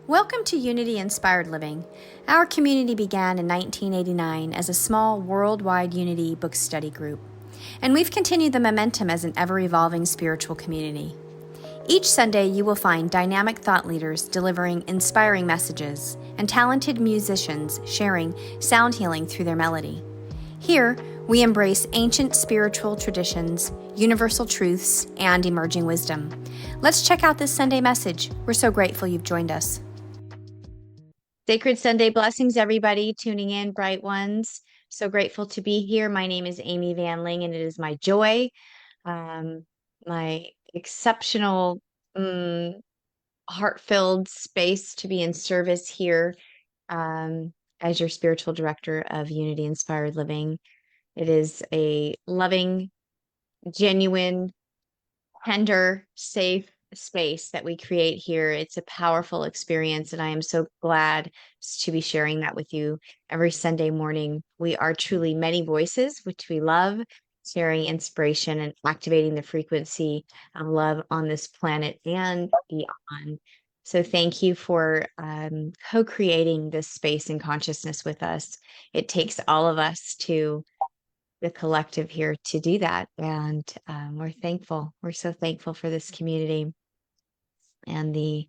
Welcome to Unity Inspired Living. Our community began in 1989 as a small worldwide Unity book study group, and we've continued the momentum as an ever-evolving spiritual community. Each Sunday, you will find dynamic thought leaders delivering inspiring messages and talented musicians sharing sound healing through their melody. Here, we embrace ancient spiritual traditions, universal truths, and emerging wisdom. Let's check out this Sunday message. We're so grateful you've joined us. Sacred Sunday blessings, everybody tuning in, bright ones. So grateful to be here. My name is Amy Van Ling, and it is my joy, my exceptional, heart-filled space to be in service here as your spiritual director of Unity Inspired Living. It is a loving, genuine, tender, safe space that we create here. It's a powerful experience, and I am so glad to be sharing that with you every Sunday morning. We are truly many voices, which we love, sharing inspiration and activating the frequency of love on this planet and beyond. So thank you for co-creating this space and consciousness with us. It takes all of us to the collective here to do that. And we're thankful. We're so thankful for this community and the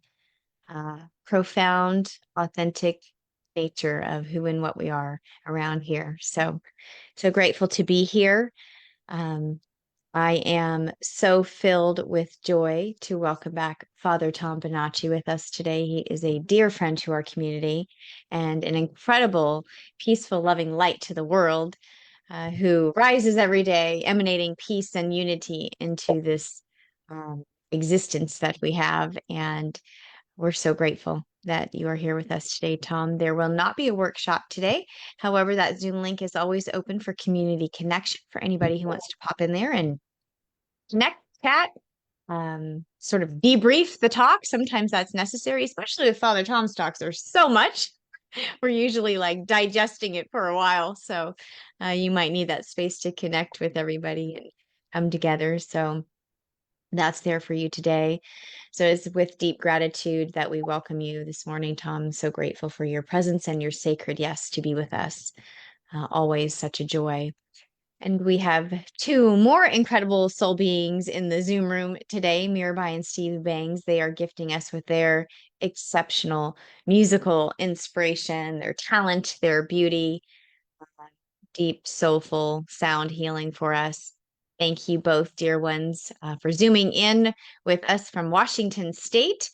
profound, authentic nature of who and what we are around here. So grateful to be here. I am so filled with joy to welcome back Father Tom BONACCI with us today. He is a dear friend to our community and an incredible, peaceful, loving light to the world. Who rises every day, emanating peace and unity into this existence that we have. And we're so grateful that you are here with us today, Tom. There will not be a workshop today. However, that Zoom link is always open for community connection for anybody who wants to pop in there and connect, chat, sort of debrief the talk. Sometimes that's necessary, especially with Father Tom's talks. There's so much. We're usually like digesting it for a while. So you might need that space to connect with everybody and come together. So that's there for you today. So it's with deep gratitude that we welcome you this morning, Tom. So grateful for your presence and your sacred yes to be with us. Always such a joy. And we have two more incredible soul beings in the Zoom room today, Mirabai and Steve Bangs. They are gifting us with their exceptional musical inspiration, their talent, their beauty, deep, soulful sound healing for us. Thank you both, dear ones, for Zooming in with us from Washington State.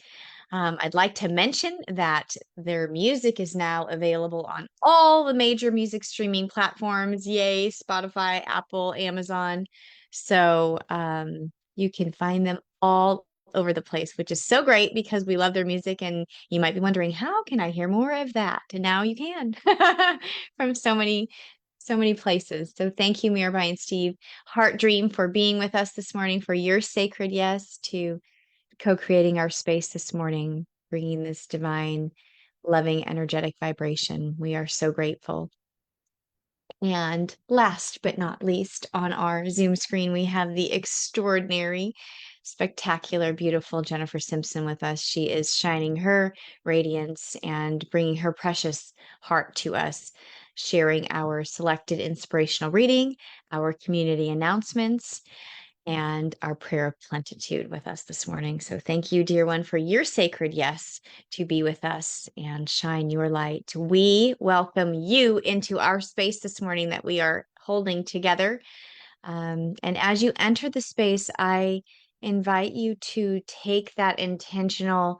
I'd like to mention that their music is now available on all the major music streaming platforms. Yay, Spotify, Apple, Amazon. So you can find them all over the place, which is so great because we love their music. And you might be wondering, how can I hear more of that? And now you can from so many places. So thank you, Mirabai and Steve. HEARTDREAM for being with us this morning, for your sacred yes to co-creating our space this morning, bringing this divine, loving, energetic vibration. We are so grateful. And last but not least, on our Zoom screen, we have the extraordinary, spectacular, beautiful Jennifer Simpson with us. She is shining her radiance and bringing her precious heart to us, sharing our selected inspirational reading, our community announcements, and our prayer of plenitude with us this morning. So thank you, dear one, for your sacred yes to be with us and shine your light. We welcome you into our space this morning that we are holding together. And as you enter the space, I invite you to take that intentional,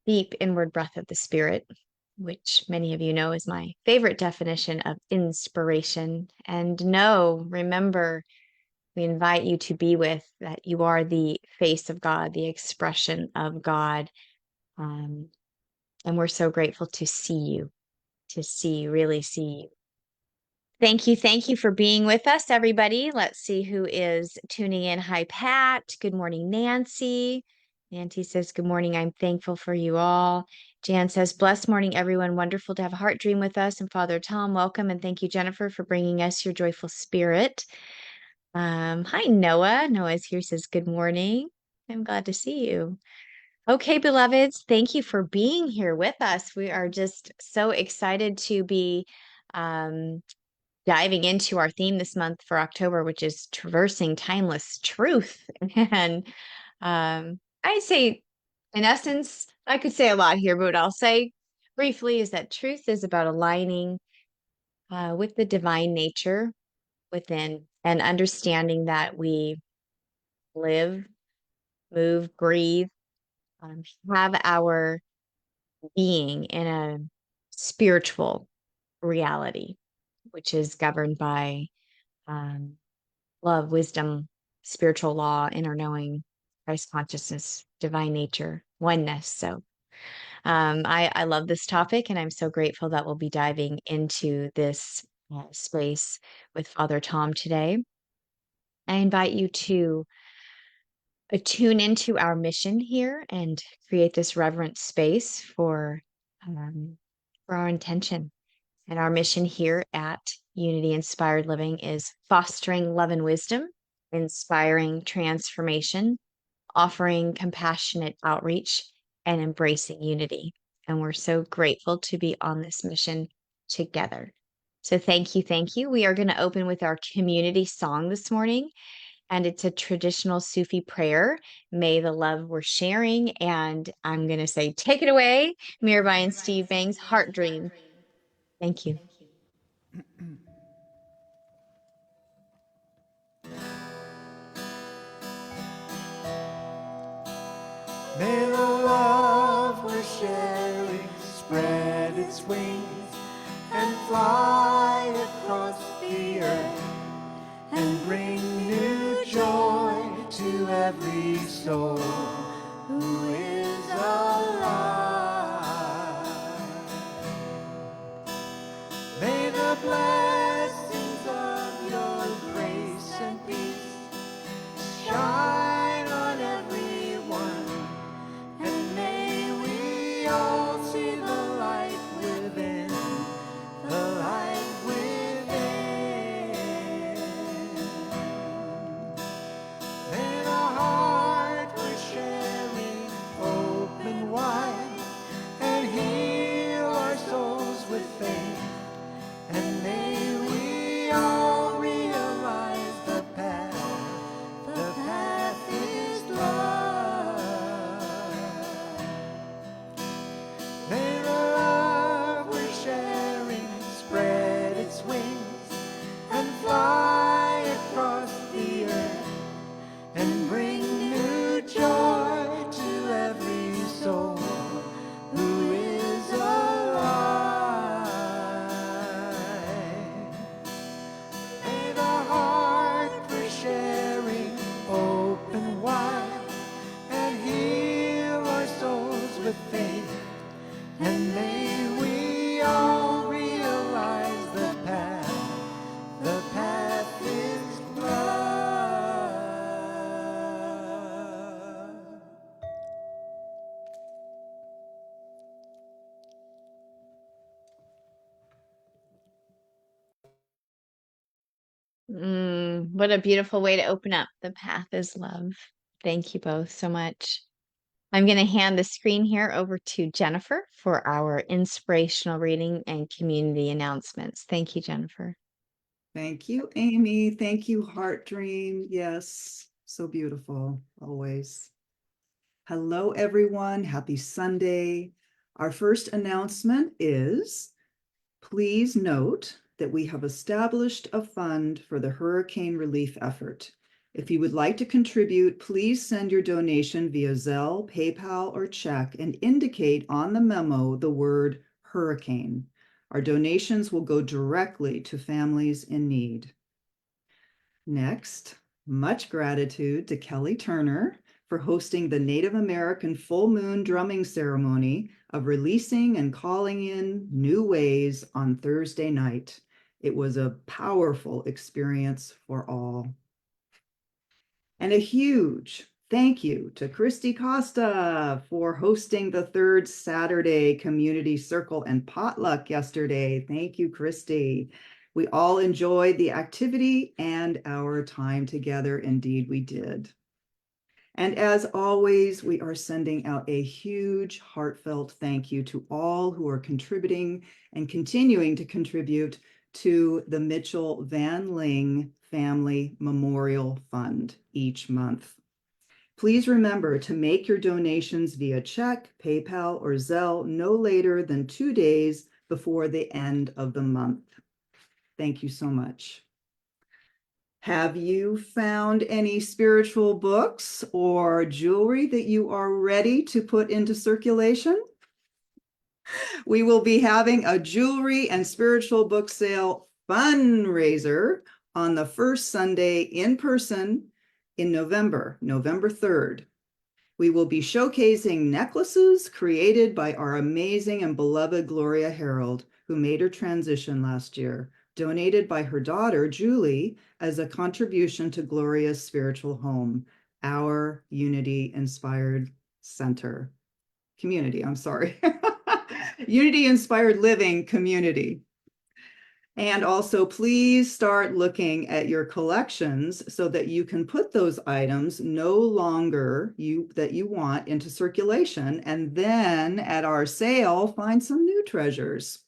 deep inward breath of the spirit, which many of you know is my favorite definition of inspiration. And remember, we invite you to be with that you are the face of God, the expression of God. And we're so grateful to see you, really see you. Thank you for being with us, everybody. Let's see who is tuning in. Hi, Pat. Good morning, Nancy. Nancy says, good morning. I'm thankful for you all. Jan says, blessed morning, everyone. Wonderful to have a heart dream with us. And Father Tom, welcome. And thank you, Jennifer, for bringing us your joyful spirit. Hi, Noah. Noah's here, says, good morning. I'm glad to see you. Okay, beloveds, thank you for being here with us. We are just so excited to be um, diving into our theme this month for October, which is traversing timeless truth. And I'd say, in essence, I could say a lot here, but what I'll say briefly is that truth is about aligning with the divine nature within and understanding that we live, move, breathe, um, have our being in a spiritual reality, which is governed by um, love, wisdom, spiritual law, inner knowing, Christ consciousness, divine nature, oneness. So I love this topic, and I'm so grateful that we'll be diving into this space with Father Tom today. I invite you to attune into our mission here and create this reverent space for our intention. And our mission here at Unity Inspired Living is fostering love and wisdom, inspiring transformation, offering compassionate outreach, and embracing unity. And we're so grateful to be on this mission together. So thank you, thank you. We are going to open with our community song this morning, and it's a traditional Sufi prayer. May the love we're sharing. And I'm going to say, take it away, Mirabai and Steve Bangs, Heart Dream. Thank you. May the love we're sharing spread its wings and fly across the earth and bring new joy to every soul who is alive. May the blessings of your grace and peace shine on everyone, and may we all see the light within, the light within. May the heart we're sharing open wide and heal our souls with faith, and may we all realize the path is love. May the love we're sharing spread its wings and fly across the earth and bring new joy to every soul who is alive. May the heart we're sharing open wide and heal our souls with faith, and may we all realize the path is love. What a beautiful way to open up. The path is love. Thank you both so much. I'm going to hand the screen here over to Jennifer for our inspirational reading and community announcements. Thank you, Jennifer. Thank you, Amy. Thank you, Heart Dream. Yes, so beautiful, always. Hello, everyone. Happy Sunday. Our first announcement is, please note that we have established a fund for the hurricane relief effort. If you would like to contribute, please send your donation via Zelle, PayPal, or check and indicate on the memo the word hurricane. Our donations will go directly to families in need. Next, much gratitude to Kelly Turner for hosting the Native American full moon drumming ceremony of releasing and calling in new ways on Thursday night. It was a powerful experience for all. And a huge thank you to Christy Costa for hosting the third Saturday Community Circle and Potluck yesterday. Thank you, Christy. We all enjoyed the activity and our time together. Indeed, we did. And as always, we are sending out a huge heartfelt thank you to all who are contributing and continuing to contribute to the Mitchell Van Ling Family Memorial Fund each month. Please remember to make your donations via check, PayPal, or Zelle no later than 2 days before the end of the month. Thank you so much. Have you found any spiritual books or jewelry that you are ready to put into circulation? We will be having a jewelry and spiritual book sale fundraiser on the first Sunday in person in November 3rd. We will be showcasing necklaces created by our amazing and beloved Gloria Harold, who made her transition last year, donated by her daughter, Julie, as a contribution to Gloria's spiritual home, our Unity-inspired community, Unity-inspired living community. And also, please start looking at your collections so that you can put those items no longer that you want into circulation. And then at our sale, find some new treasures.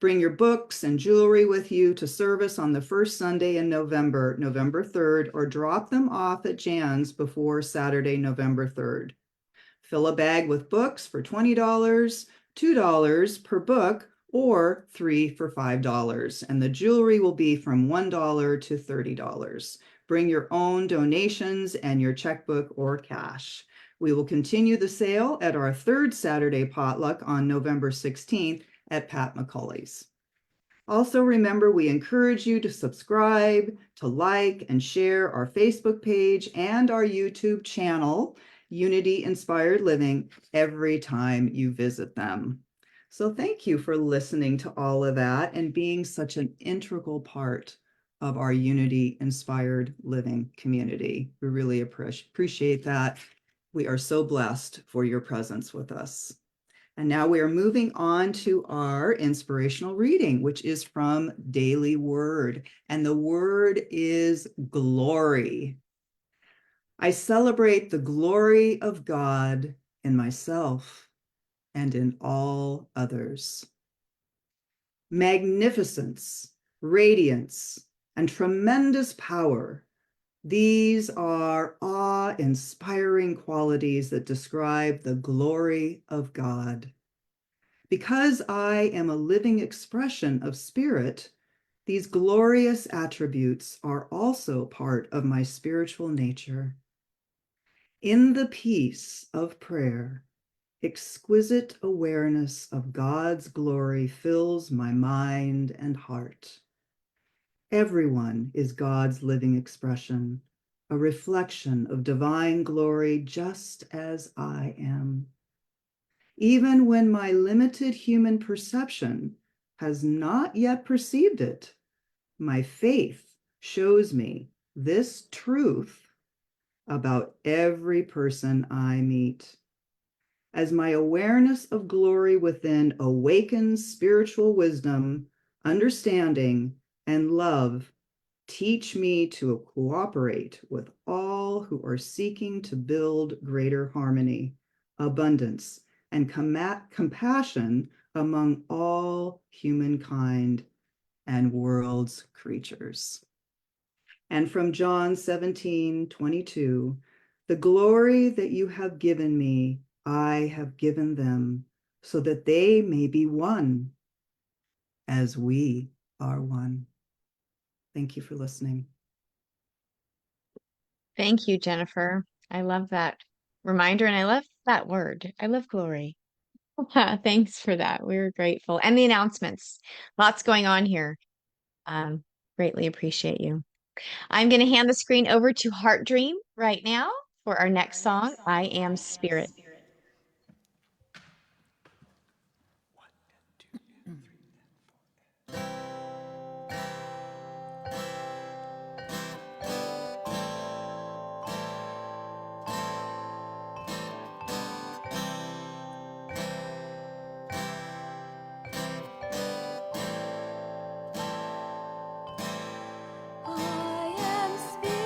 Bring your books and jewelry with you to service on the first Sunday in November, November 3rd, or drop them off at Jan's before Saturday, November 3rd. Fill a bag with books for $20, $2 per book, or 3 for $5. And the jewelry will be from $1 to $30. Bring your own donations and your checkbook or cash. We will continue the sale at our third Saturday potluck on November 16th at Pat McCauley's. Also, remember, we encourage you to subscribe, to like and share our Facebook page and our YouTube channel, Unity Inspired Living, every time you visit them. So thank you for listening to all of that and being such an integral part of our Unity Inspired Living community. We really appreciate that. We are so blessed for your presence with us. And now we are moving on to our inspirational reading, which is from Daily Word. And the word is glory. I celebrate the glory of God in myself and in all others. Magnificence, radiance, and tremendous power. These are awe-inspiring qualities that describe the glory of God. Because I am a living expression of spirit, these glorious attributes are also part of my spiritual nature. In the peace of prayer, exquisite awareness of God's glory fills my mind and heart. Everyone is God's living expression, a reflection of divine glory, just as I am. Even when my limited human perception has not yet perceived it, my faith shows me this truth about every person I meet. As my awareness of glory within awakens spiritual wisdom, understanding, and love, teach me to cooperate with all who are seeking to build greater harmony, abundance, and compassion among all humankind and world's creatures. And from John 17:22, the glory that you have given me, I have given them, so that they may be one, as we are one. Thank you for listening. Thank you, Jennifer. I love that reminder and I love that word. I love glory. Thanks for that. We're grateful. And the announcements. Lots going on here. Um, Greatly appreciate you. I'm going to hand the screen over to Heart Dream right now for our next song, I Am Spirit. I am spirit.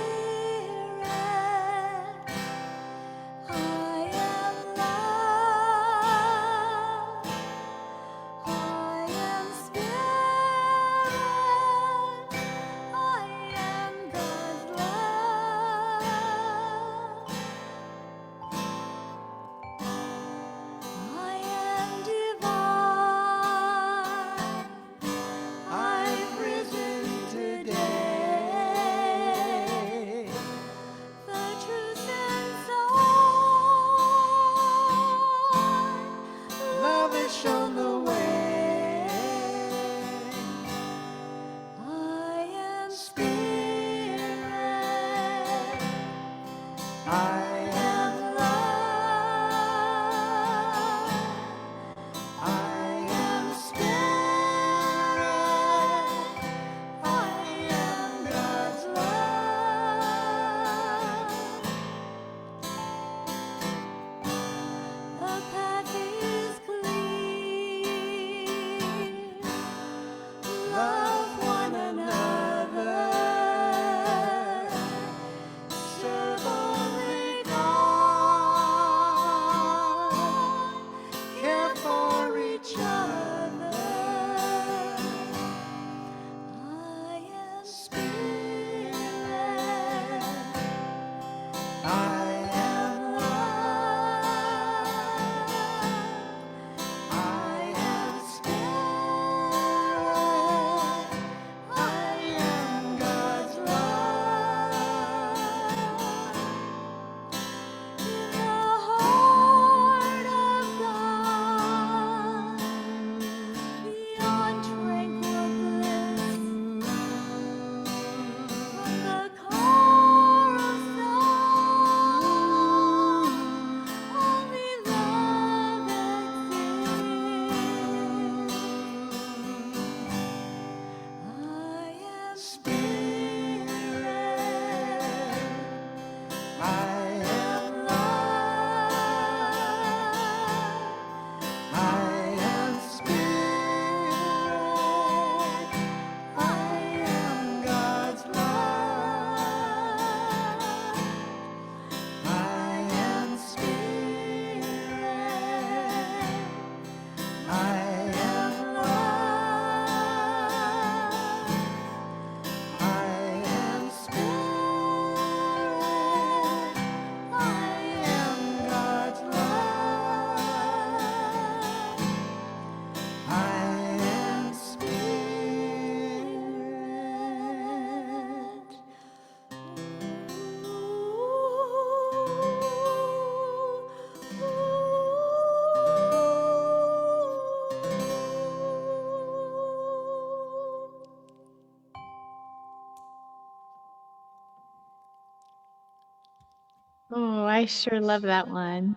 I sure love that one.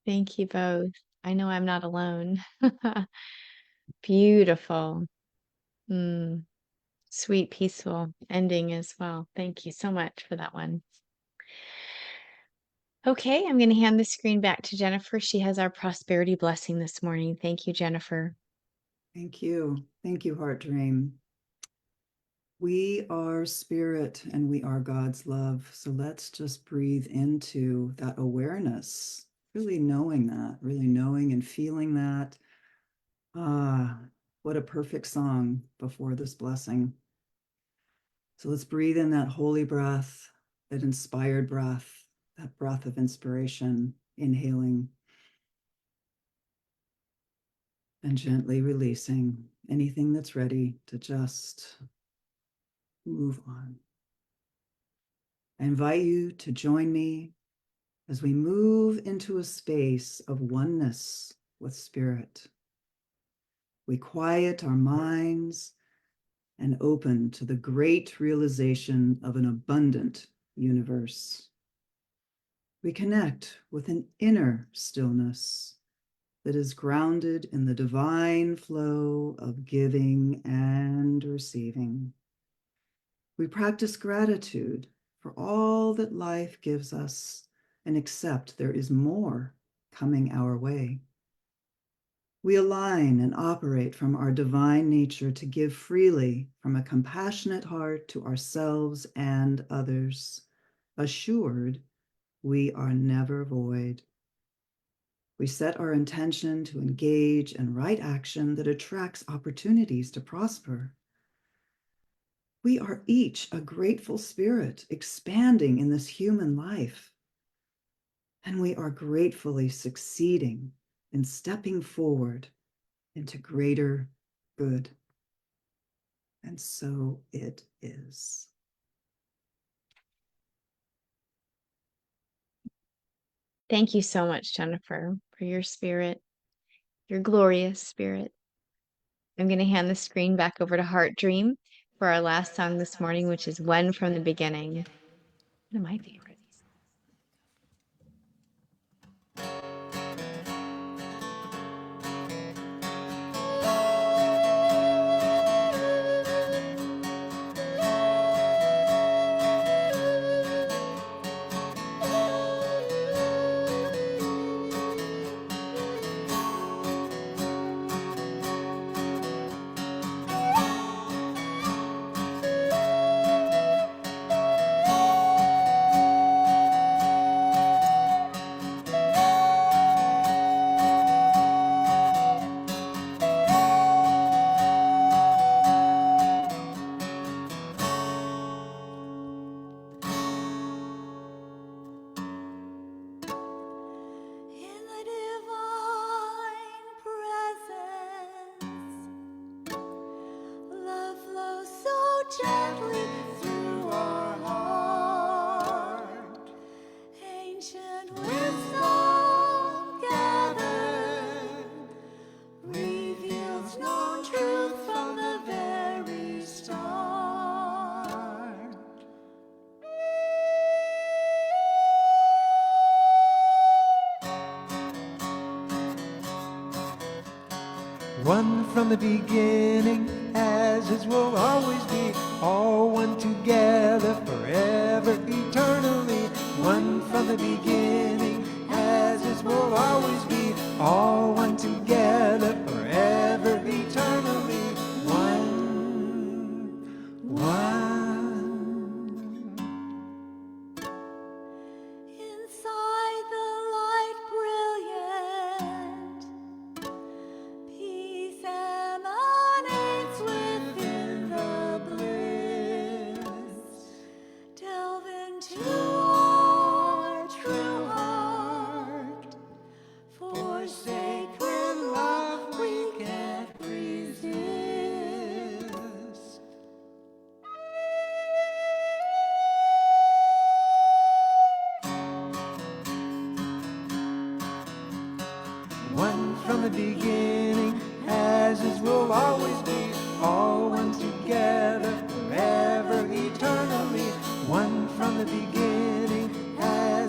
Thank you both. I know I'm not alone. Beautiful. Mm, sweet, peaceful ending as well. Thank you so much for that one. Okay, I'm going to hand the screen back to Jennifer. She has our prosperity blessing this morning. Thank you, Jennifer. Thank you. Thank you, Heart Dream. We are spirit and we are God's love. So let's just breathe into that awareness, really knowing and feeling that. Ah, what a perfect song before this blessing. So let's breathe in that holy breath, that inspired breath, that breath of inspiration, inhaling and gently releasing anything that's ready to just move on. I invite you to join me as we move into a space of oneness with spirit. We quiet our minds and open to the great realization of an abundant universe. We connect with an inner stillness that is grounded in the divine flow of giving and receiving. We practice gratitude for all that life gives us and accept there is more coming our way. We align and operate from our divine nature to give freely from a compassionate heart to ourselves and others, assured we are never void. We set our intention to engage in right action that attracts opportunities to prosper. We are each a grateful spirit expanding in this human life. And we are gratefully succeeding in stepping forward into greater good. And so it is. Thank you so much, Jennifer, for your spirit, your glorious spirit. I'm going to hand the screen back over to Heart Dream for our last song this morning, which is One from the Beginning. One of my favorites. One from the beginning, as it will always be, all one together forever, eternally. One from the beginning, as it will always be, all one together forever, eternally. One. Inside the light brilliant, peace emanates within the bliss. Delve into our true heart, for sacred love we can't resist. One from the beginning, as is will always be, all one together forever, eternally. One from the beginning, as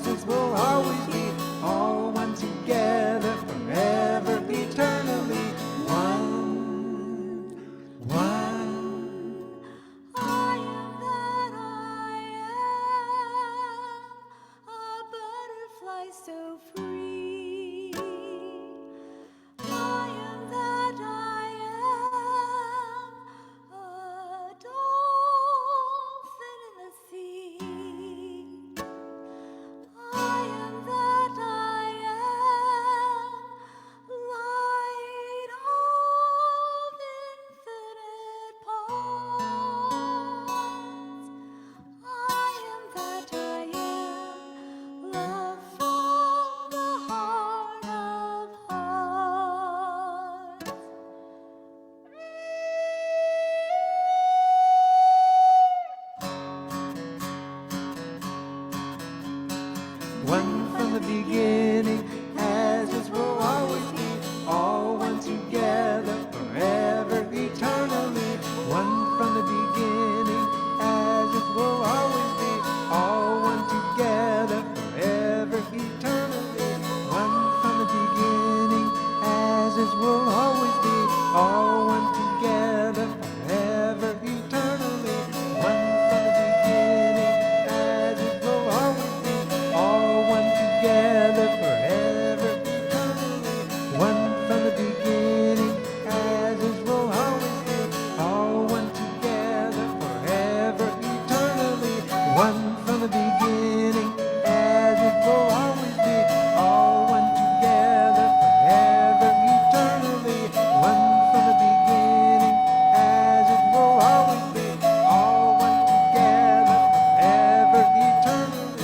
as we'll always be, all one together forever eternally. One from the beginning, as it will always be, all one together forever eternally. One from the beginning, as it will always be, all one together forever eternally. One from the beginning, as it will always be, all one together forever eternally. One from the beginning, as it will always be, all one together forever eternally.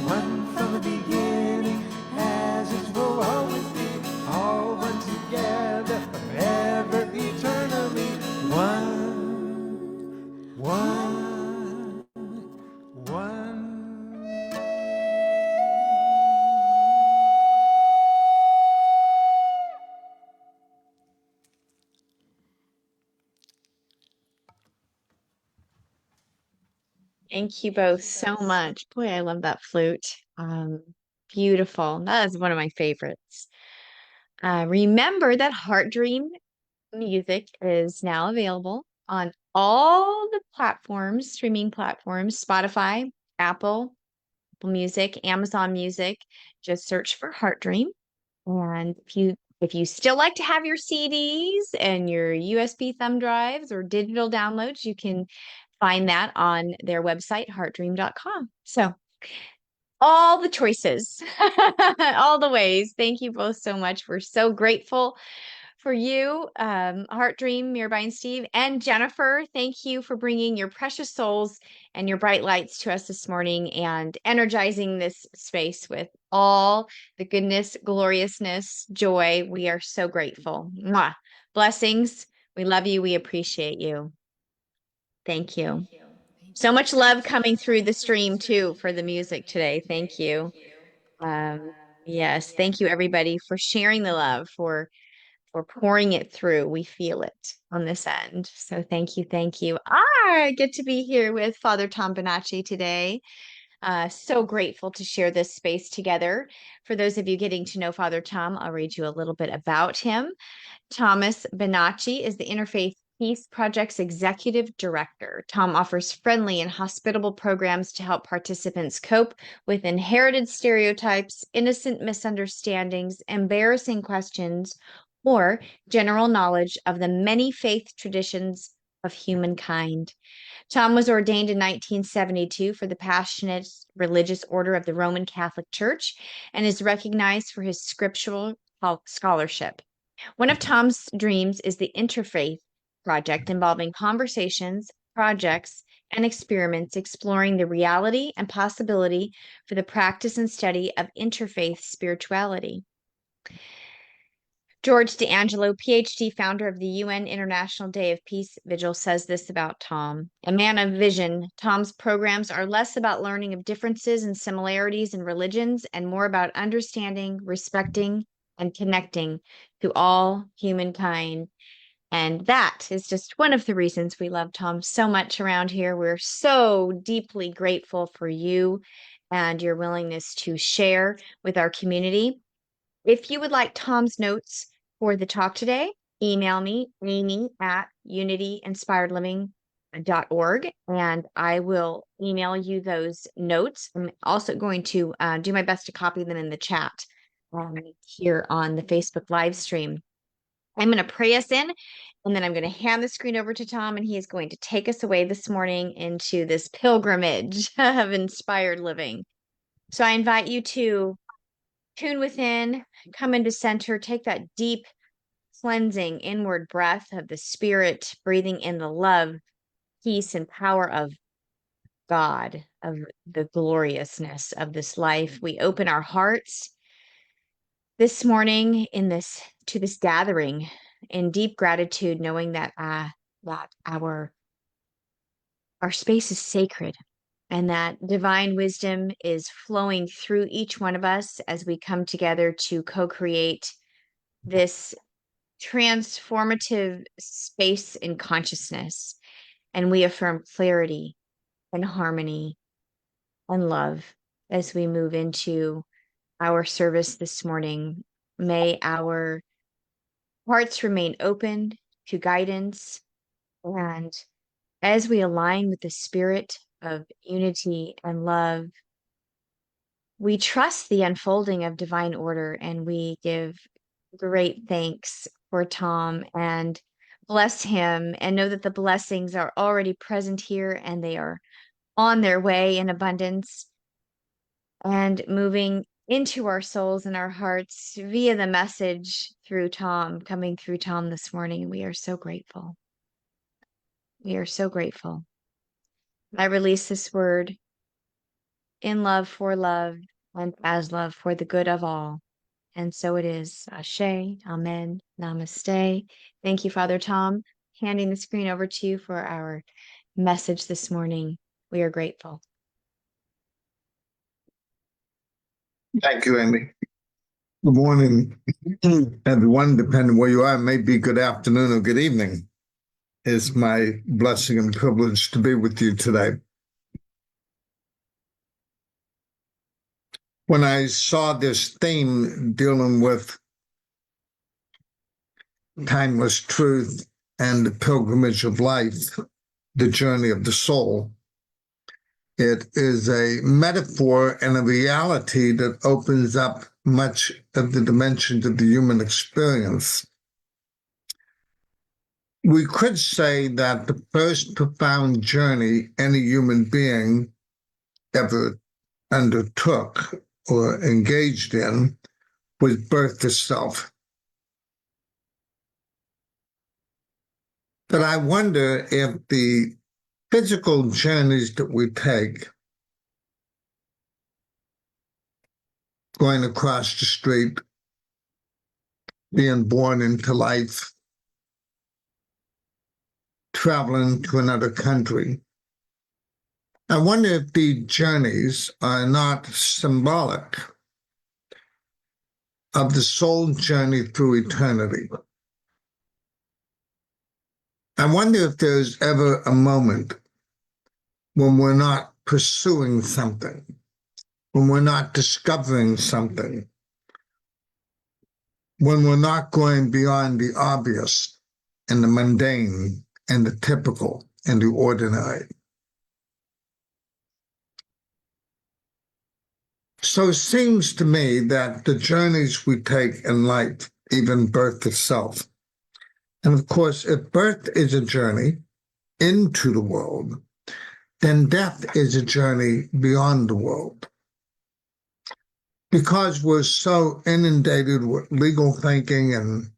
One from the beginning, as it will always be, all one together forever eternally. One. Thank you both so much. Boy, I love that flute. Beautiful. That is one of my favorites. Remember that Heart Dream music is now available on all the platforms, streaming platforms, Spotify, Apple Music, Amazon Music. Just search for Heart Dream. And if you still like to have your CDs and your USB thumb drives or digital downloads, you can find that on their website, heartdream.com. So all the choices, all the ways. Thank you both so much. We're so grateful for you, Heart Dream, Mirabai and Steve, and Jennifer. Thank you for bringing your precious souls and your bright lights to us this morning and energizing this space with all the goodness, gloriousness, joy. We are so grateful. Mwah. Blessings. We love you. We appreciate you. Thank you. So much love coming through the stream too for the music today. Thank you. Um, yes, thank you everybody for sharing the love, for pouring it through. We feel it on this end. So thank you, thank you. I get to be here with Father Tom Bonacci today. So grateful to share this space together. For those of you getting to know Father Tom, I'll read you a little bit about him. Thomas Bonacci is the Interfaith Peace Project's executive director. Tom offers friendly and hospitable programs to help participants cope with inherited stereotypes, innocent misunderstandings, embarrassing questions, or general knowledge of the many faith traditions of humankind. Tom was ordained in 1972 for the Passionate Religious Order of the Roman Catholic Church and is recognized for his scriptural scholarship. One of Tom's dreams is the Interfaith Project, involving conversations, projects, and experiments exploring the reality and possibility for the practice and study of interfaith spirituality. George D'Angelo, PhD, founder of the UN International Day of Peace Vigil, says this about Tom. A man of vision, Tom's programs are less about learning of differences and similarities in religions and more about understanding, respecting, and connecting to all humankind. And that is just one of the reasons we love Tom so much around here. We're so deeply grateful for you and your willingness to share with our community. If you would like Tom's notes for the talk today, email me, amy@unityinspiredliving.org, and I will email you those notes. I'm also going to do my best to copy them in the chat here on the Facebook live stream. I'm going to pray us in, and then I'm going to hand the screen over to Tom, and he is going to take us away this morning into this pilgrimage of inspired living. So I invite you to tune within, come into center, take that deep cleansing inward breath of the Spirit, breathing in the love, peace, and power of God, of the gloriousness of this life. We open our hearts this morning to this gathering in deep gratitude, knowing that that our space is sacred and that divine wisdom is flowing through each one of us as we come together to co-create this transformative space in consciousness. And we affirm clarity and harmony and love as we move into our service this morning. May our hearts remain open to guidance. And as we align with the spirit of unity and love, we trust the unfolding of divine order, and we give great thanks for Tom and bless him and know that the blessings are already present here and they are on their way in abundance and moving into our souls and our hearts via the message through Tom, coming through Tom this morning. We are so grateful. We are so grateful. I release this word in love for love and as love for the good of all. And so it is. Ashe, Amen, Namaste. Thank you, Father Tom. Handing the screen over to you for our message this morning. We are grateful. Thank you, Amy. Good morning, everyone. Depending where you are, it may be good afternoon or good evening. It's my blessing and privilege to be with you today. When I saw this theme dealing with timeless truth and the pilgrimage of life, the journey of the soul, it is a metaphor and a reality that opens up much of the dimensions of the human experience. We could say that the first profound journey any human being ever undertook or engaged in was birth itself. But I wonder if the physical journeys that we take, going across the street, being born into life, traveling to another country, I wonder if the journeys are not symbolic of the soul journey through eternity. I wonder if there's ever a moment when we're not pursuing something, when we're not discovering something, when we're not going beyond the obvious and the mundane and the typical and the ordinary. So it seems to me that the journeys we take in life, even birth itself, and of course, if birth is a journey into the world, then death is a journey beyond the world. Because we're so inundated with legal thinking and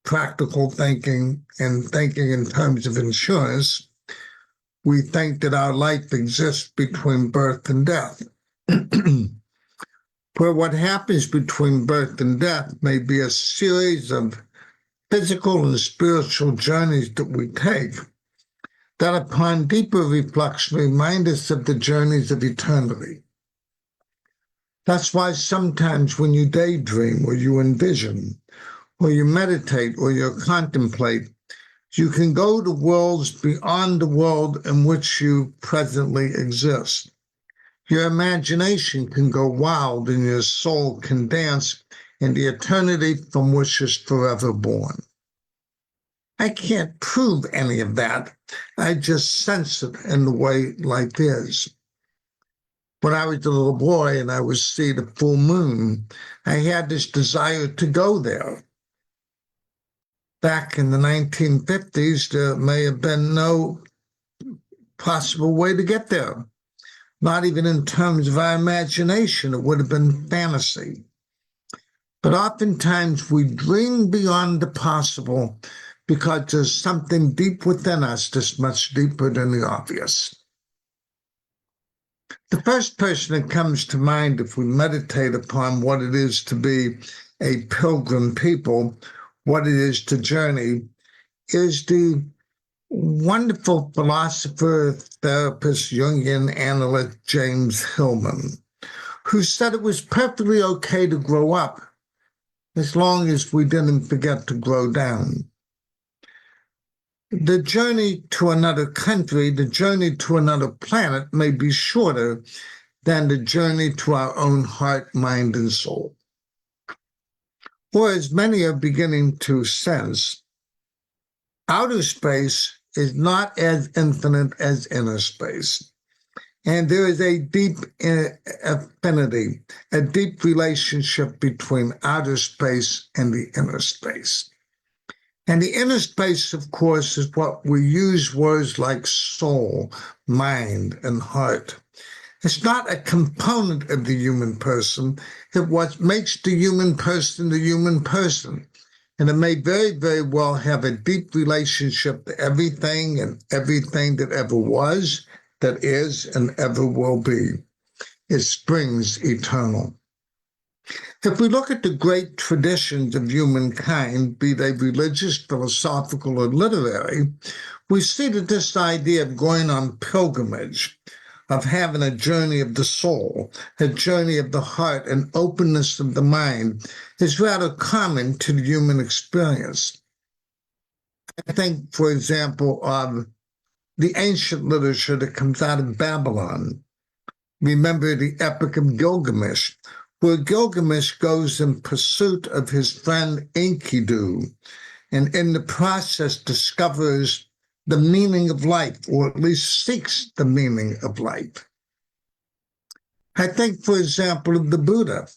practical thinking and thinking in terms of insurance, we think that our life exists between birth and death. Where what happens between birth and death may be a series of physical and spiritual journeys that we take that upon deeper reflection remind us of the journeys of eternity. That's why sometimes when you daydream or you envision or you meditate or you contemplate, you can go to worlds beyond the world in which you presently exist. Your imagination can go wild and your soul can dance in the eternity from which is forever born. I can't prove any of that. I just sense it in the way life is. When I was a little boy and I would see the full moon, I had this desire to go there. Back in the 1950s, there may have been no possible way to get there. Not even in terms of our imagination, it would have been fantasy. But oftentimes we dream beyond the possible because there's something deep within us that's much deeper than the obvious. The first person that comes to mind if we meditate upon what it is to be a pilgrim people, what it is to journey, is the wonderful philosopher, therapist, Jungian analyst James Hillman, who said it was perfectly okay to grow up as long as we didn't forget to grow down. The journey to another country, the journey to another planet may be shorter than the journey to our own heart, mind, and soul. or as many are beginning to sense, outer space is not as infinite as inner space. And there is a deep affinity, a deep relationship between outer space and the inner space. And the inner space, of course, is what we use words like soul, mind, and heart. It's not a component of the human person. It's what makes the human person the human person. And it may very, very well have a deep relationship to everything and everything that ever was, that is, and ever will be. It springs eternal. If we look at the great traditions of humankind, be they religious, philosophical, or literary, we see that this idea of going on pilgrimage, of having a journey of the soul, a journey of the heart, and openness of the mind is rather common to the human experience. I think, for example, of the ancient literature that comes out of Babylon. Remember the Epic of Gilgamesh, where Gilgamesh goes in pursuit of his friend Enkidu, and in the process discovers the meaning of life, or at least seeks the meaning of life. I think, for example, of the Buddha.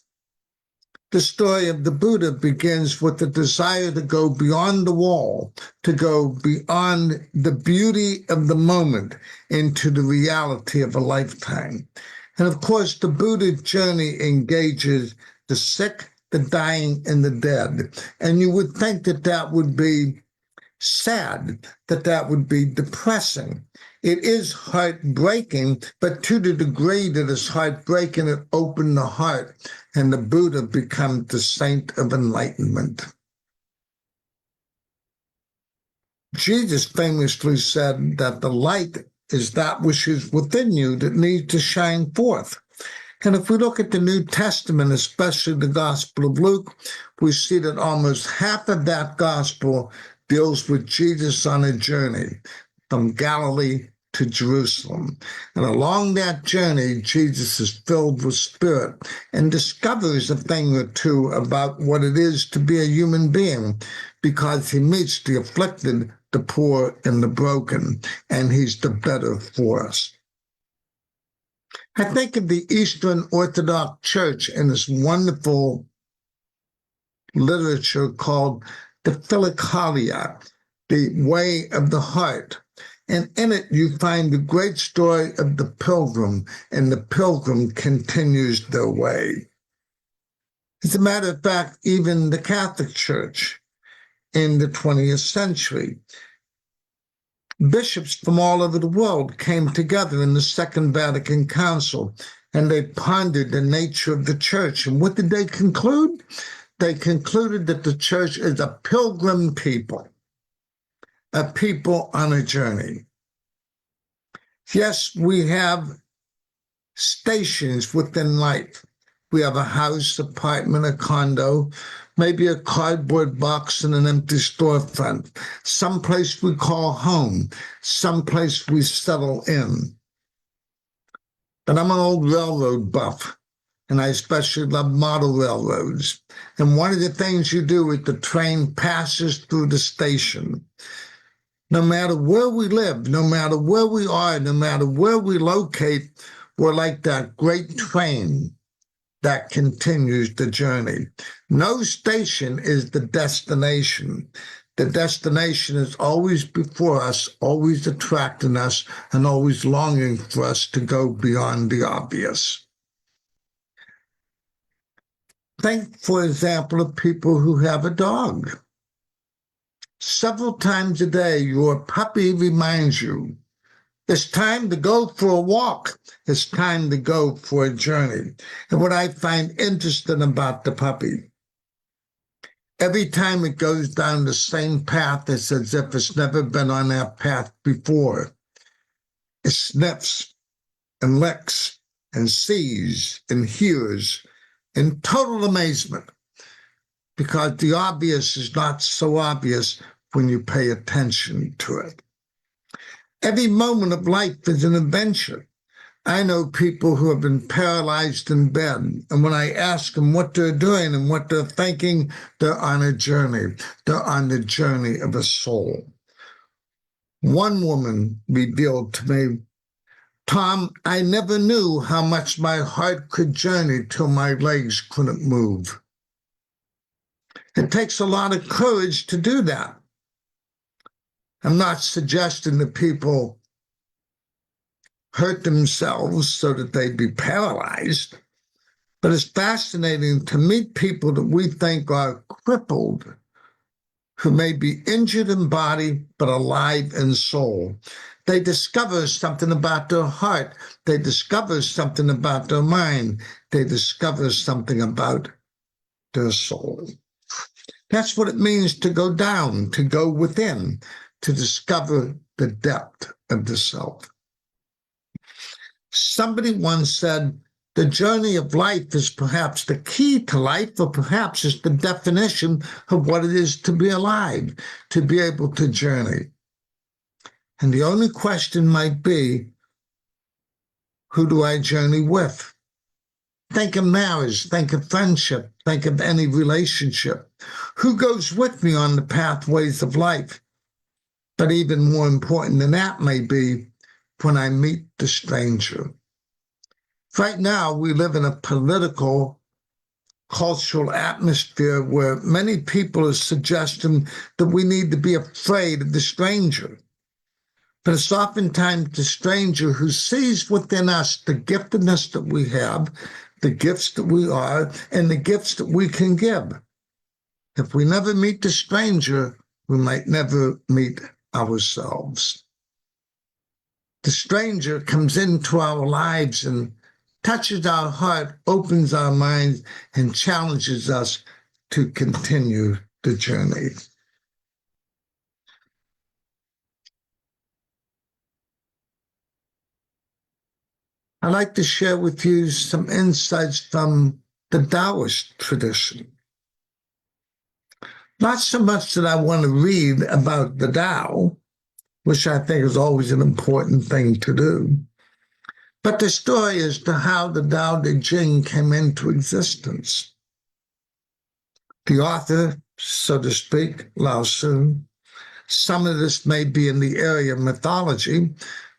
The story of the Buddha begins with the desire to go beyond the wall, to go beyond the beauty of the moment into the reality of a lifetime. And of course, the Buddha journey engages the sick, the dying, and the dead. And you would think that that would be sad, that that would be depressing. It is heartbreaking, but to the degree that it's heartbreaking, it opened the heart, and the Buddha becomes the saint of enlightenment. Jesus famously said that the light is that which is within you that needs to shine forth. And if we look at the New Testament, especially the Gospel of Luke, we see that almost half of that gospel deals with Jesus on a journey from Galilee to Jerusalem. And along that journey, Jesus is filled with spirit and discovers a thing or two about what it is to be a human being, because he meets the afflicted, the poor, and the broken, and he's the better for us. I think of the Eastern Orthodox Church and this wonderful literature called the Philokalia, the way of the heart. And in it, you find the great story of the pilgrim, and the pilgrim continues their way. As a matter of fact, even the Catholic Church in the 20th century, bishops from all over the world came together in the Second Vatican Council, and they pondered the nature of the church. And what did they conclude? They concluded that the church is a pilgrim people, a people on a journey. Yes, we have stations within life. We have a house, apartment, a condo, maybe a cardboard box and an empty storefront, someplace we call home, someplace we settle in. But I'm an old railroad buff, and I especially love model railroads. And one of the things you do is the train passes through the station. No matter where we live, no matter where we are, no matter where we locate, we're like that great train that continues the journey. No station is the destination. The destination is always before us, always attracting us, and always longing for us to go beyond the obvious. Think, for example, of people who have a dog. Several times a day, your puppy reminds you, it's time to go for a walk. It's time to go for a journey. And what I find interesting about the puppy, every time it goes down the same path, it's as if it's never been on that path before. It sniffs and licks and sees and hears in total amazement, because the obvious is not so obvious when you pay attention to it. Every moment of life is an adventure. I know people who have been paralyzed in bed, and when I ask them what they're doing and what they're thinking, they're on a journey. They're on the journey of a soul. One woman revealed to me, Tom, I never knew how much my heart could journey till my legs couldn't move. It takes a lot of courage to do that. I'm not suggesting that people hurt themselves so that they'd be paralyzed, but it's fascinating to meet people that we think are crippled, who may be injured in body but alive in soul. They discover something about their heart. They discover something about their mind. They discover something about their soul. That's what it means to go down, to go within, to discover the depth of the self. Somebody once said, the journey of life is perhaps the key to life, or perhaps it's the definition of what it is to be alive, to be able to journey. And the only question might be, who do I journey with? Think of marriage, think of friendship, think of any relationship. Who goes with me on the pathways of life? But even more important than that may be when I meet the stranger. Right now, we live in a political, cultural atmosphere where many people are suggesting that we need to be afraid of the stranger. But it's oftentimes the stranger who sees within us the giftedness that we have, the gifts that we are, and the gifts that we can give. If we never meet the stranger, we might never meet ourselves. The stranger comes into our lives and touches our heart, opens our minds, and challenges us to continue the journey. I'd like to share with you some insights from the Taoist tradition. Not so much that I want to read about the Tao, which I think is always an important thing to do, but the story as to how the Tao Te Ching came into existence. The author, so to speak, Lao Tzu, some of this may be in the area of mythology,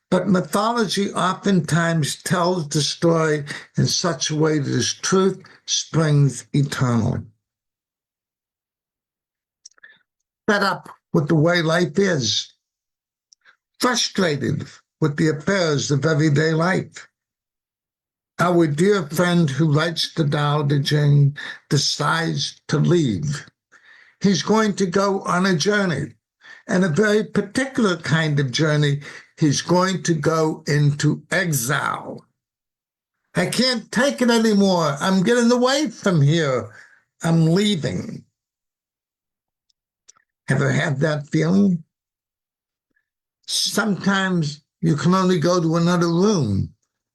but mythology oftentimes tells the story in such a way that its truth springs eternal. Fed up with the way life is, frustrated with the affairs of everyday life. Our dear friend who writes the Tao Te Ching decides to leave. He's going to go on a journey, and a very particular kind of journey. He's going to go into exile. I can't take it anymore. I'm getting away from here. I'm leaving. Ever had that feeling? Sometimes you can only go to another room.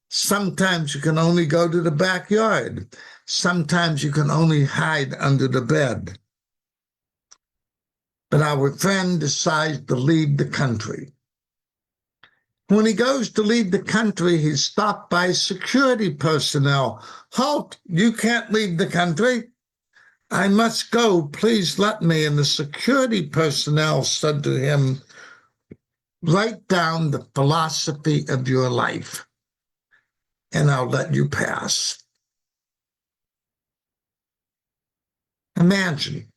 Sometimes you can only go to the backyard. Sometimes you can only hide under the bed. But our friend decides to leave the country. When he goes to leave the country, he's stopped by security personnel. Halt, you can't leave the country. I must go, please let me. And the security personnel said to him, write down the philosophy of your life, and I'll let you pass. Imagine,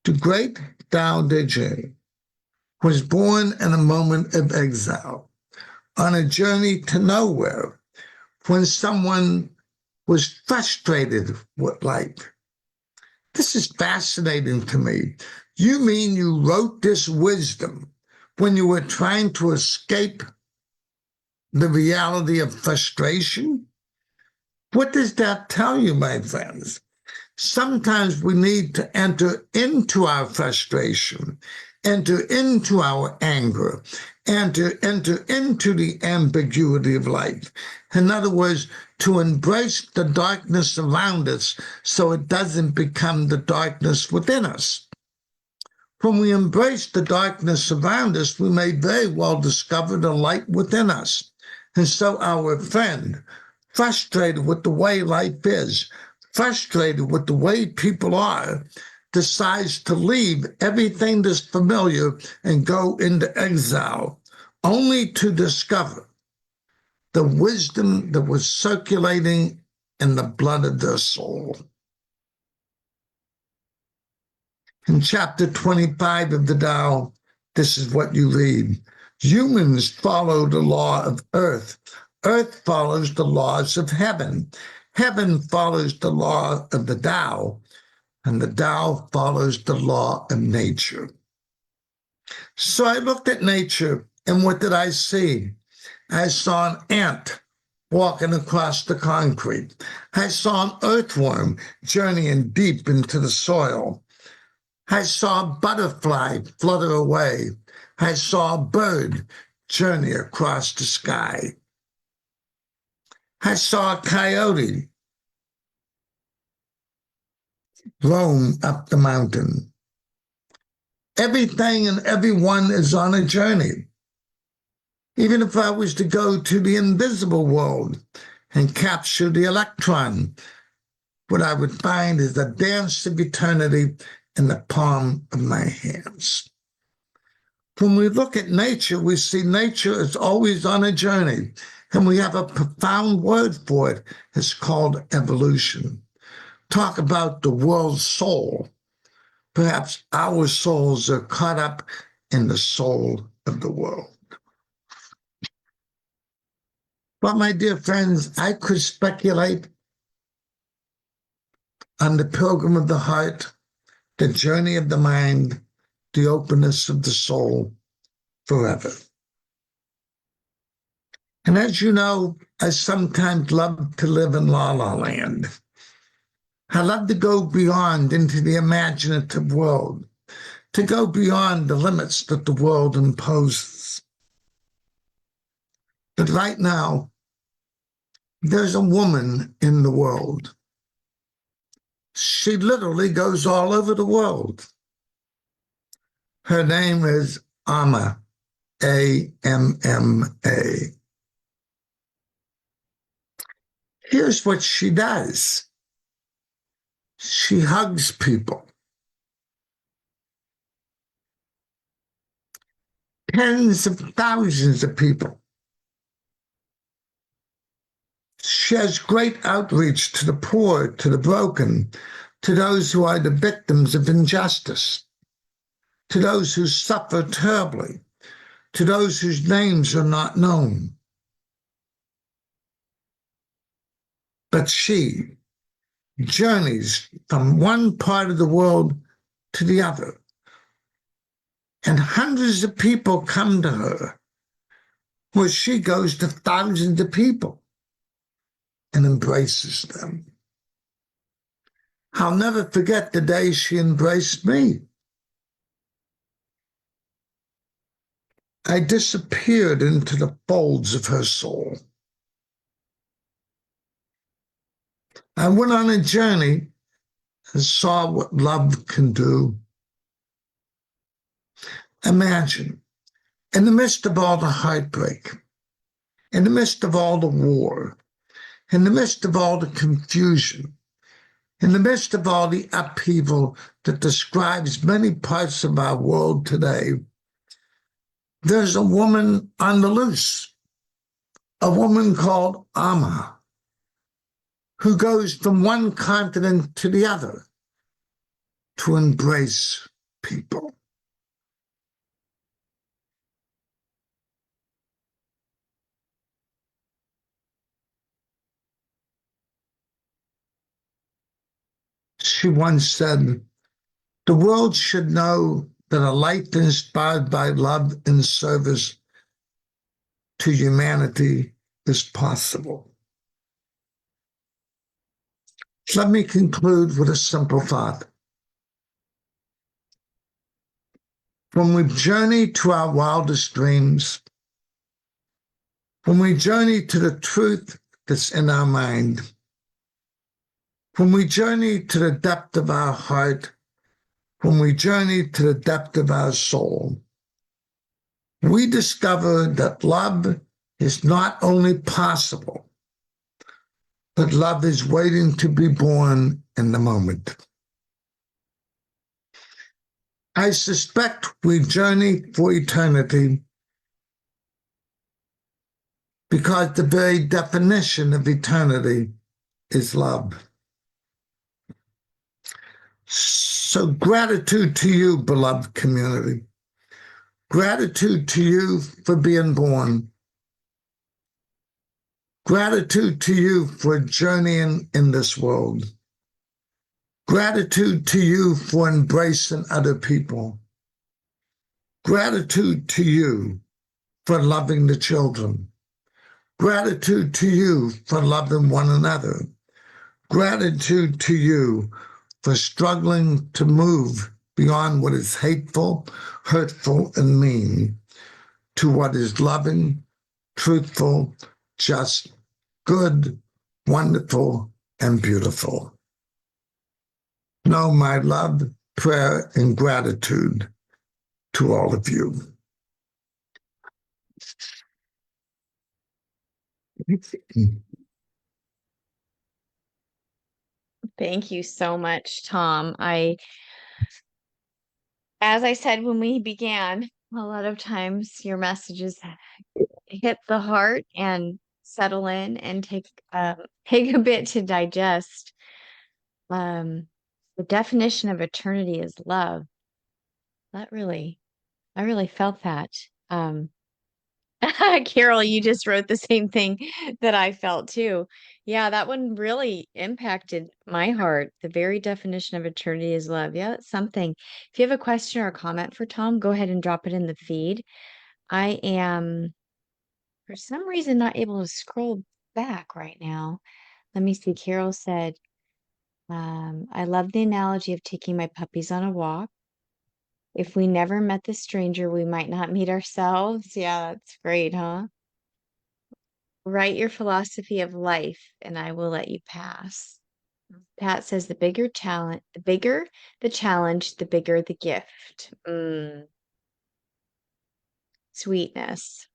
the great Tao Te Ching was born in a moment of exile, on a journey to nowhere, when someone was frustrated with life. This is fascinating to me. You mean you wrote this wisdom when you were trying to escape the reality of frustration? What does that tell you, my friends? Sometimes we need to enter into our frustration, enter into our anger, enter into the ambiguity of life. In other words, to embrace the darkness around us so it doesn't become the darkness within us. When we embrace the darkness around us, we may very well discover the light within us. And so our friend, frustrated with the way life is, frustrated with the way people are, decides to leave everything that's familiar and go into exile, only to discover the wisdom that was circulating in the blood of their soul. In chapter 25 of the Tao, this is what you read. Humans follow the law of earth. Earth follows the laws of heaven. Heaven follows the law of the Tao, and the Tao follows the law of nature. So I looked at nature, and what did I see? I saw an ant walking across the concrete. I saw an earthworm journeying deep into the soil. I saw a butterfly flutter away. I saw a bird journey across the sky. I saw a coyote roam up the mountain. Everything and everyone is on a journey. Even if I was to go to the invisible world and capture the electron, what I would find is a dance of eternity in the palm of my hands. When we look at nature, we see nature is always on a journey, and we have a profound word for it. It's called evolution. Talk about the world's soul. Perhaps our souls are caught up in the soul of the world. But my dear friends, I could speculate on the pilgrim of the heart, the journey of the mind, the openness of the soul forever. And as you know, I sometimes love to live in La La Land. I love to go beyond into the imaginative world, to go beyond the limits that the world imposes. But right now, there's a woman in the world. She literally goes all over the world. Her name is Amma, A-M-M-A. Here's what she does. She hugs people. Tens of thousands of people. She has great outreach to the poor, to the broken, to those who are the victims of injustice, to those who suffer terribly, to those whose names are not known. But she journeys from one part of the world to the other, and hundreds of people come to her, where she goes to thousands of people and embraces them. I'll never forget the day she embraced me. I disappeared into the folds of her soul. I went on a journey and saw what love can do. Imagine, in the midst of all the heartbreak, in the midst of all the war, in the midst of all the confusion, in the midst of all the upheaval that describes many parts of our world today, there's a woman on the loose, a woman called Amma, who goes from one continent to the other to embrace people. She once said, the world should know that a life inspired by love and service to humanity is possible. Let me conclude with a simple thought. When we journey to our wildest dreams, when we journey to the truth that's in our mind, when we journey to the depth of our heart, when we journey to the depth of our soul, we discover that love is not only possible, but love is waiting to be born in the moment. I suspect we journey for eternity because the very definition of eternity is love. So gratitude to you, beloved community. Gratitude to you for being born. Gratitude to you for journeying in this world. Gratitude to you for embracing other people. Gratitude to you for loving the children. Gratitude to you for loving one another. Gratitude to you for struggling to move beyond what is hateful, hurtful, and mean to what is loving, truthful, just, good, wonderful, and beautiful. Know my love, prayer, and gratitude to all of you. Thank you so much, Tom. As I said when we began, a lot of times your messages hit the heart and settle in and take a bit to digest. Um, the definition of eternity is love. That really, I really felt that. Um, Carol, you just wrote the same thing that I felt too. Yeah, that one really impacted my heart. The very definition of eternity is love. Yeah, it's something. If you have a question or a comment for Tom, go ahead and drop it in the feed. I am, for some reason, not able to scroll back right now. Let me see. Carol said, I love the analogy of taking my puppies on a walk. If we never met the stranger, we might not meet ourselves. Yeah, that's great, huh? Write your philosophy of life and I will let you pass. Pat says the bigger the challenge, the bigger the gift. Sweetness.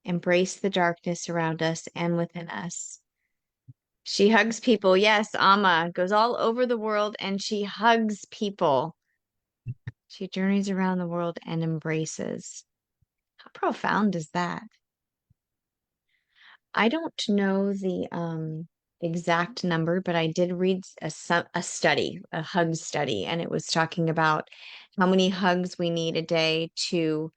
Embrace the darkness around us and within us. She hugs people. Yes, Amma goes all over the world and she hugs people. She journeys around the world and embraces. How profound is that? I don't know the exact number, but I did read a study, a hug study, and it was talking about how many hugs we need a day to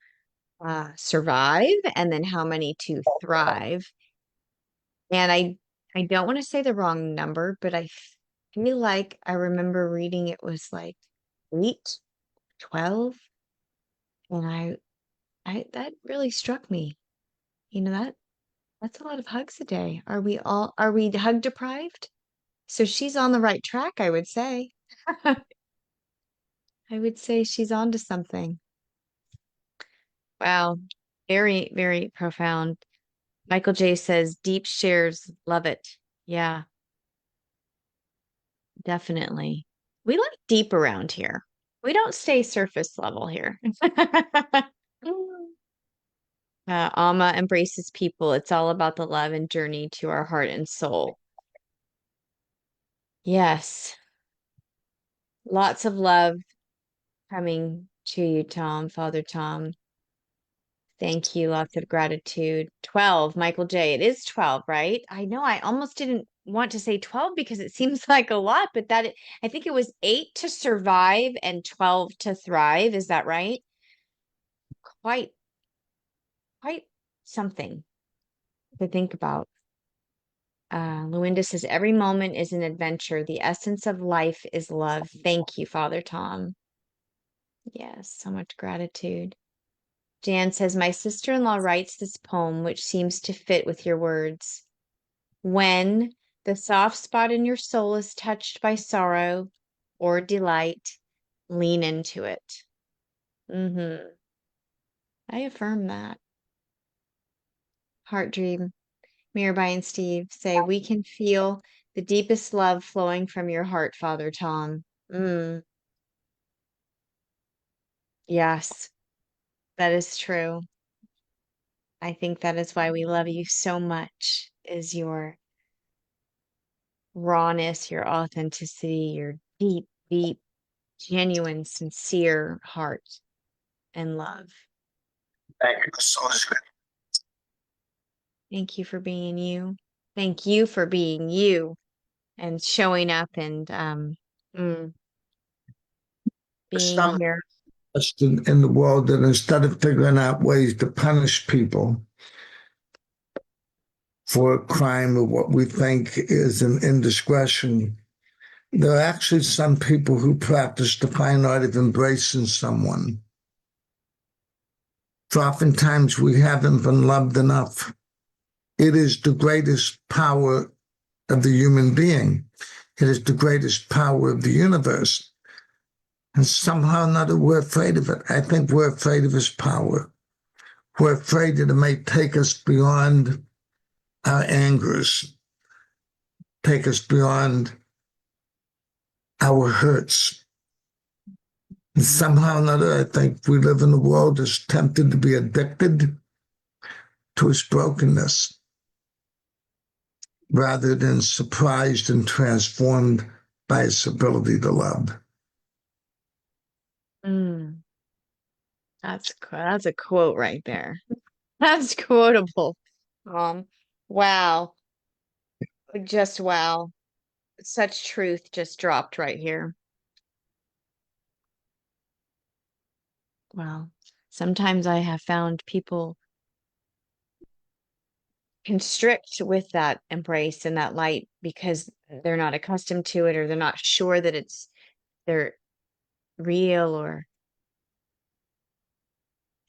survive and then how many to thrive. And I don't want to say the wrong number, but I feel like I remember reading it was like 8, 12, and I that really struck me. You know that that's a lot of hugs a day. Are we hug deprived? So she's on the right track, I would say. I would say she's on to something. Wow. Very, very profound. Michael J says, deep shares, love it. Yeah, definitely. We like deep around here. We don't stay surface level here. Alma embraces people. It's all about the love and journey to our heart and soul. Yes. Lots of love coming to you, Tom, Father Tom. Thank you. Lots of gratitude. 12, Michael J. It is 12, right? I know I almost didn't want to say 12 because it seems like a lot, but I think it was 8 to survive and 12 to thrive. Is that right? Quite, quite something to think about. Luinda says, every moment is an adventure. The essence of life is love. Thank you, Father Tom. Yes, so much gratitude. Jan says, my sister-in-law writes this poem, which seems to fit with your words. When the soft spot in your soul is touched by sorrow or delight, lean into it. I affirm that. Heart Dream, Mirabai and Steve say, we can feel the deepest love flowing from your heart, Father Tom. Yes, that is true. I think that is why we love you so much, is your rawness, your authenticity, your deep, deep, genuine, sincere heart and love. Thank you so much. Thank you for being you. Thank you for being you and showing up and mm, being Some here. in the world that instead of figuring out ways to punish people for a crime or what we think is an indiscretion, there are actually some people who practice the fine art of embracing someone. For oftentimes we haven't been loved enough. It is the greatest power of the human being. It is the greatest power of the universe. And somehow or another, we're afraid of it. I think we're afraid of his power. We're afraid that it may take us beyond our angers, take us beyond our hurts. And somehow or another, I think we live in a world that's tempted to be addicted to its brokenness rather than surprised and transformed by its ability to love. Mm, that's a quote right there. That's quotable. Um, wow. Just wow. Such truth just dropped right here. Wow. Sometimes I have found people constrict with that embrace and that light because they're not accustomed to it or they're not sure that they're real or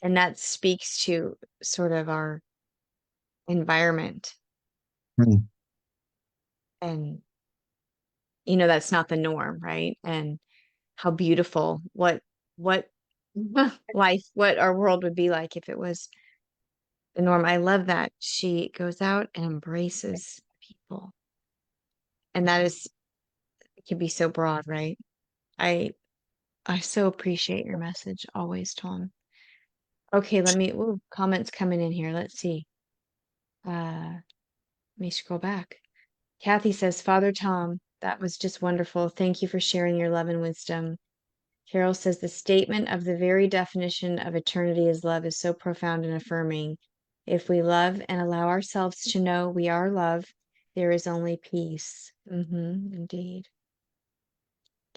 and that speaks to sort of our environment Mm. and that's not the norm, right? And how beautiful what life what our world would be like if it was the norm. I love that she goes out and embraces people. And that is it can be so broad, right? I I so appreciate your message always, Tom. Okay, comments coming in here. Let's see. Let me scroll back. Kathy says, Father Tom, that was just wonderful. Thank you for sharing your love and wisdom. Carol says, the statement of the very definition of eternity as love is so profound and affirming. If we love and allow ourselves to know we are love, there is only peace. Indeed.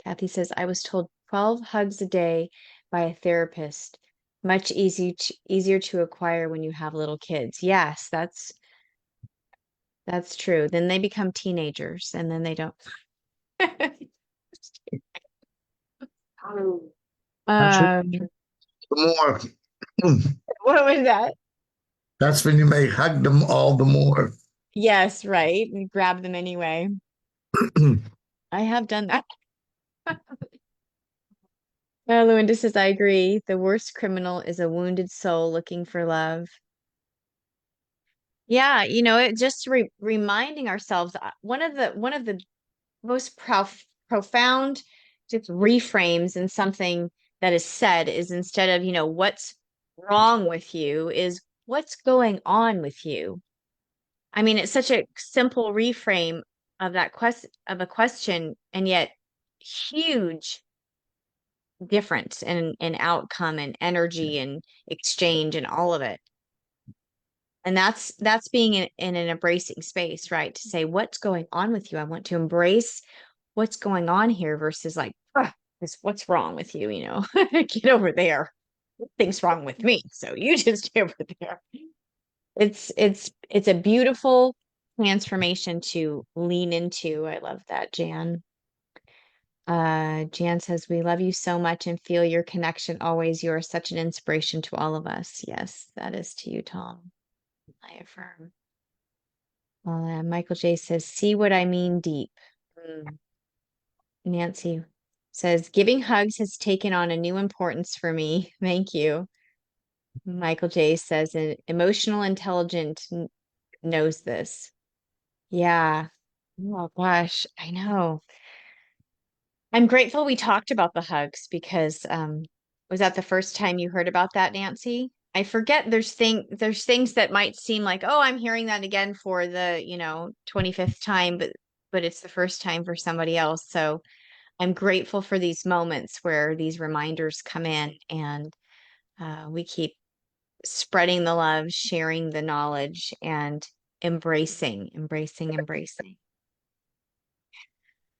Kathy says, I was told 12 hugs a day by a therapist. Much easier to acquire when you have little kids. Yes, that's true. Then they become teenagers and then they don't. That's what Um, the more. what was that? That's when you may hug them all the more. Yes, right. We grab them anyway. I have done that. Luinda says, I agree. The worst criminal is a wounded soul looking for love. Yeah, it just reminding ourselves one of the most profound just reframes in something that is said is instead of, what's wrong with you is what's going on with you. I mean, it's such a simple reframe of that of a question, and yet huge difference in outcome and energy and exchange and all of it. And that's being in an embracing space, right? To say, what's going on with you? I want to embrace what's going on here versus like, what's wrong with you? Get over there. Nothing's wrong with me. So you just get over there. It's a beautiful transformation to lean into. I love that, Jan. Jan says, we love you so much and feel your connection always. You are such an inspiration to all of us. Yes, that is to you, Tom. I affirm. Michael J says, see what I mean deep. Mm. Nancy says, giving hugs has taken on a new importance for me. Thank you. Michael J says, an emotional intelligent knows this. Yeah. Oh gosh, I know. I'm grateful we talked about the hugs because was that the first time you heard about that, Nancy? I forget there's things that might seem like, oh, I'm hearing that again for the, 25th time, but it's the first time for somebody else. So I'm grateful for these moments where these reminders come in and we keep spreading the love, sharing the knowledge, and embracing.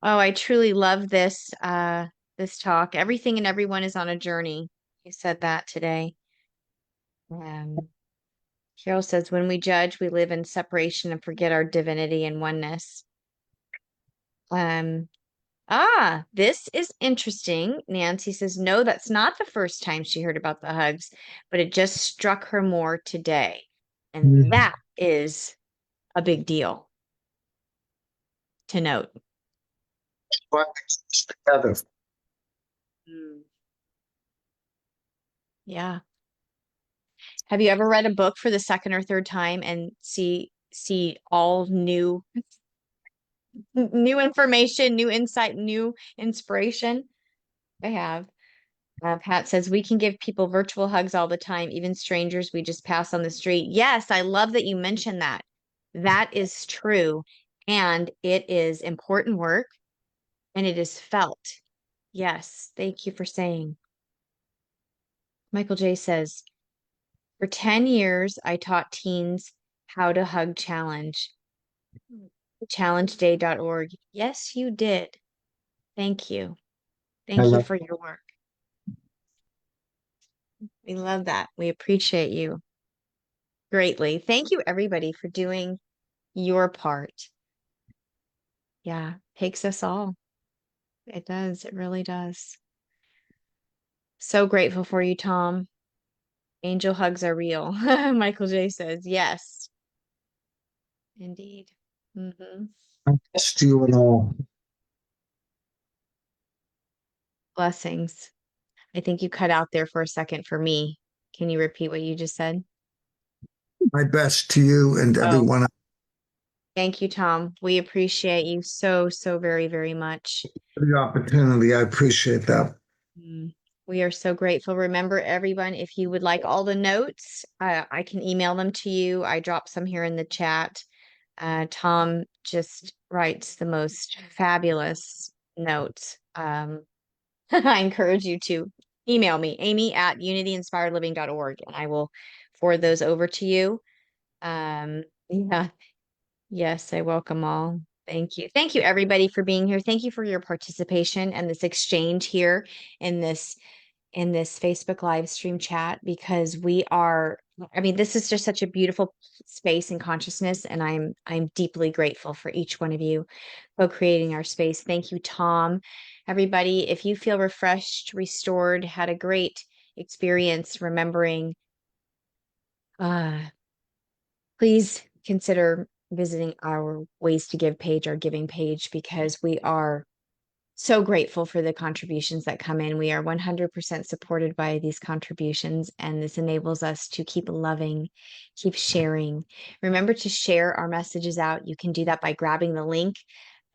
Oh, I truly love this talk. Everything and everyone is on a journey. You said that today. Carol says, when we judge, we live in separation and forget our divinity and oneness. Um, this is interesting. Nancy says, no, that's not the first time she heard about the hugs, but it just struck her more today. And Mm. that is a big deal to note. Why we do this together. Mm. Yeah. Have you ever read a book for the second or third time and see all new information, new insight, new inspiration? I have. Pat says we can give people virtual hugs all the time, even strangers we just pass on the street. Yes, I love that you mentioned that. That is true. And it is important work and it is felt. Yes, thank you for saying. Michael J says, for 10 years, I taught teens how to hug challenge. Challengeday.org. Yes, you did. Thank you. I Thank you love for your work. We love that. We appreciate you greatly. Thank you, everybody, for doing your part. Yeah, takes us all. It does. It really does. So grateful for you, Tom. Angel hugs are real. Michael J says, yes, indeed. best to you and all. Blessings. I think you cut out there for a second for me. Can you repeat what you just said? My best to you and Oh, everyone. thank you, Tom. We appreciate you so, so very, very much. For the opportunity. I appreciate that. Mm. We are so grateful. Remember, everyone, if you would like all the notes, I can email them to you. I dropped some here in the chat. Tom just writes the most fabulous notes. I encourage you to email me, amy@unityinspiredliving.org, and I will forward those over to you. Yeah, yes, I welcome all. Thank you. Thank you, everybody, for being here. Thank you for your participation and this exchange here in this Facebook live stream chat because I mean, this is just such a beautiful space and consciousness, and I'm deeply grateful for each one of you co-creating our space. Thank you, Tom. Everybody, if you feel refreshed, restored, had a great experience remembering, uh, please consider visiting our Ways to Give page, our giving page, because we are so grateful for the contributions that come in. We are 100% supported by these contributions, and this enables us to keep loving, keep sharing. Remember to share our messages out. You can do that by grabbing the link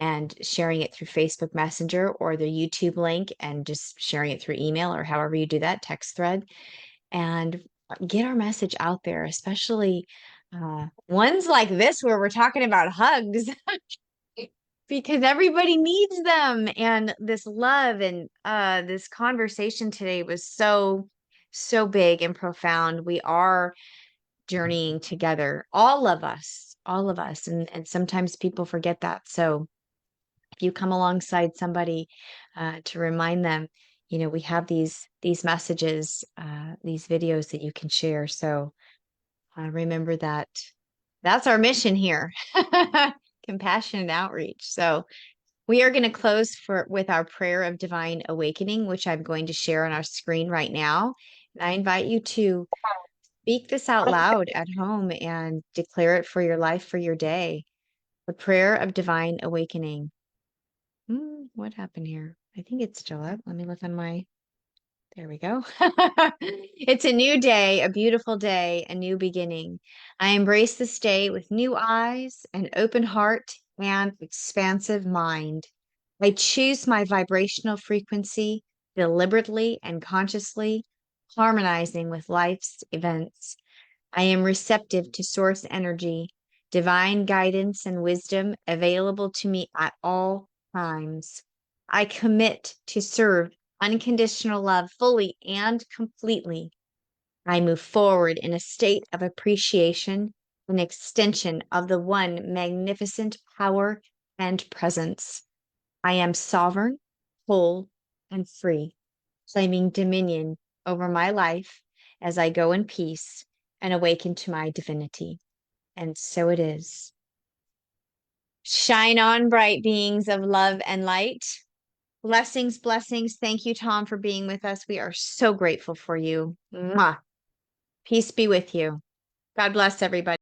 and sharing it through Facebook Messenger or the YouTube link and just sharing it through email or however you do that, text thread, and get our message out there, especially ones like this where we're talking about hugs. Because everybody needs them. And this love and this conversation today was so, so big and profound. We are journeying together, all of us, all of us. And sometimes people forget that. So if you come alongside somebody to remind them, we have these messages, these videos that you can share. So remember that that's our mission here. Compassionate outreach. So we are going to close with our prayer of divine awakening, which I'm going to share on our screen right now. And I invite you to speak this out loud at home and declare it for your life, for your day. The prayer of divine awakening. What happened here? I think it's still up. Let me look on my. There we go. It's a new day, a beautiful day, a new beginning. I embrace this day with new eyes, an open heart, and expansive mind. I choose my vibrational frequency deliberately and consciously. harmonizing with life's events. I am receptive to source energy, divine guidance, and wisdom available to me at all times. I commit to serve unconditional love fully and completely. I move forward in a state of appreciation and extension of the one magnificent power and presence. I am sovereign, whole, and free, claiming dominion over my life as I go in peace and awaken to my divinity. And so it is. Shine on, bright beings of love and light. Blessings, blessings. Thank you, Tom, for being with us. We are so grateful for you. Mwah. Peace be with you. God bless everybody.